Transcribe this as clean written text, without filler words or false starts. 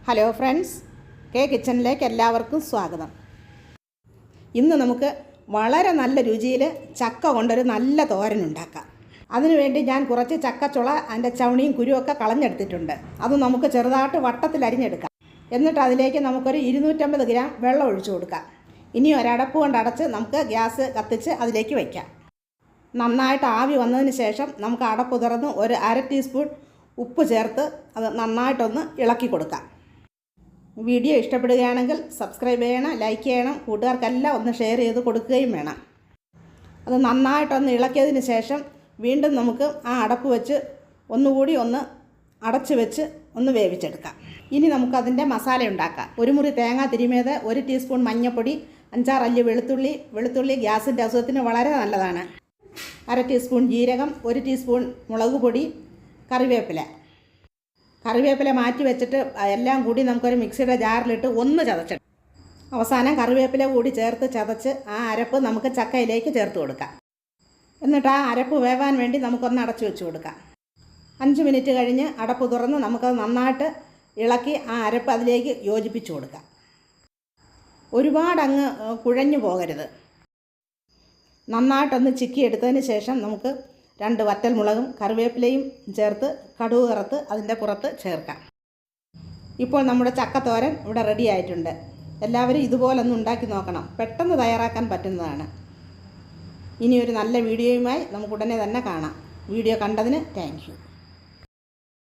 Hello friends, K കിച്ചണിലേക്ക് എല്ലാവർക്കും സ്വാഗതം. ഇന്ന് നമുക്ക് വളരെ നല്ല രുചിയിൽ ചക്ക കൊണ്ടൊരു നല്ല തോരൻ ഉണ്ടാക്കാം. അതിനുവേണ്ടി ഞാൻ കുറച്ച് ചക്കച്ചുള അതിൻ്റെ ചവണിയും കുരുവൊക്കെ കളഞ്ഞെടുത്തിട്ടുണ്ട്. അത് നമുക്ക് ചെറുതായിട്ട് വട്ടത്തിൽ അരിഞ്ഞെടുക്കാം. എന്നിട്ട് അതിലേക്ക് നമുക്കൊരു 250 ഗ്രാം വെള്ളം ഒഴിച്ചു കൊടുക്കാം. ഇനി ഒരടപ്പ് കൊണ്ട് അടച്ച് നമുക്ക് ഗ്യാസ് കത്തിച്ച് അതിലേക്ക് വയ്ക്കാം. നന്നായിട്ട് ആവി വന്നതിന് ശേഷം നമുക്ക് അടപ്പ് തുറന്ന് ഒരു 1/2 ടീസ്പൂൺ ഉപ്പ് ചേർത്ത് അത് നന്നായിട്ടൊന്ന് ഇളക്കി കൊടുക്കാം. വീഡിയോ ഇഷ്ടപ്പെടുകയാണെങ്കിൽ സബ്സ്ക്രൈബ് ചെയ്യണം, ലൈക്ക് ചെയ്യണം, കൂട്ടുകാർക്കെല്ലാം ഒന്ന് ഷെയർ ചെയ്ത് കൊടുക്കുകയും വേണം. അത് നന്നായിട്ടൊന്ന് ഇളക്കിയതിന് ശേഷം വീണ്ടും നമുക്ക് ആ അടപ്പ് വെച്ച് ഒന്നുകൂടി ഒന്ന് അടച്ച് വെച്ച് ഒന്ന് വേവിച്ചെടുക്കാം. ഇനി നമുക്കതിൻ്റെ മസാല ഉണ്ടാക്കാം. ഒരു മുറി തേങ്ങ തിരുമിയത്, 1 ടീസ്പൂൺ മഞ്ഞൾപ്പൊടി, 5-6 അല്ലി വെളുത്തുള്ളി ഗ്യാസിൻ്റെ അസുഖത്തിന് വളരെ നല്ലതാണ്. 1/2 ടീസ്പൂൺ ജീരകം, 1 ടീസ്പൂൺ മുളക് പൊടി, കറിവേപ്പില മാറ്റി വെച്ചിട്ട് എല്ലാം കൂടി നമുക്കൊരു മിക്സിയുടെ ജാറിലിട്ട് ഒന്ന് ചതച്ചിട്ട് അവസാനം കറിവേപ്പില കൂടി ചേർത്ത് ചതച്ച് ആ അരപ്പ് നമുക്ക് ചക്കയിലേക്ക് ചേർത്ത് കൊടുക്കാം. എന്നിട്ട് ആ അരപ്പ് വേവാൻ വേണ്ടി നമുക്കൊന്ന് അടച്ചു വെച്ച് കൊടുക്കാം. 5 മിനിറ്റ് കഴിഞ്ഞ് അടപ്പ് തുറന്ന് നമുക്കത് നന്നായിട്ട് ഇളക്കി ആ അരപ്പ് അതിലേക്ക് യോജിപ്പിച്ച് കൊടുക്കാം. ഒരുപാടങ്ങ് കുഴഞ്ഞു പോകരുത്. നന്നായിട്ടൊന്ന് ചിക്കിയെടുത്തതിന് ശേഷം നമുക്ക് 2 വറ്റൽമുളകും കറിവേപ്പിലയും ചേർത്ത് കടുക് വറുത്ത് അതിൻ്റെ പുറത്ത് ചേർക്കാം. ഇപ്പോൾ നമ്മുടെ ചക്കത്തോരൻ ഇവിടെ റെഡി ആയിട്ടുണ്ട്. എല്ലാവരും ഇതുപോലൊന്ന് ഉണ്ടാക്കി നോക്കണം. പെട്ടെന്ന് തയ്യാറാക്കാൻ പറ്റുന്നതാണ്. ഇനി ഒരു നല്ല വീഡിയോയുമായി നമുക്ക് ഉടനെ തന്നെ കാണാം. വീഡിയോ കണ്ടതിന് താങ്ക് യു.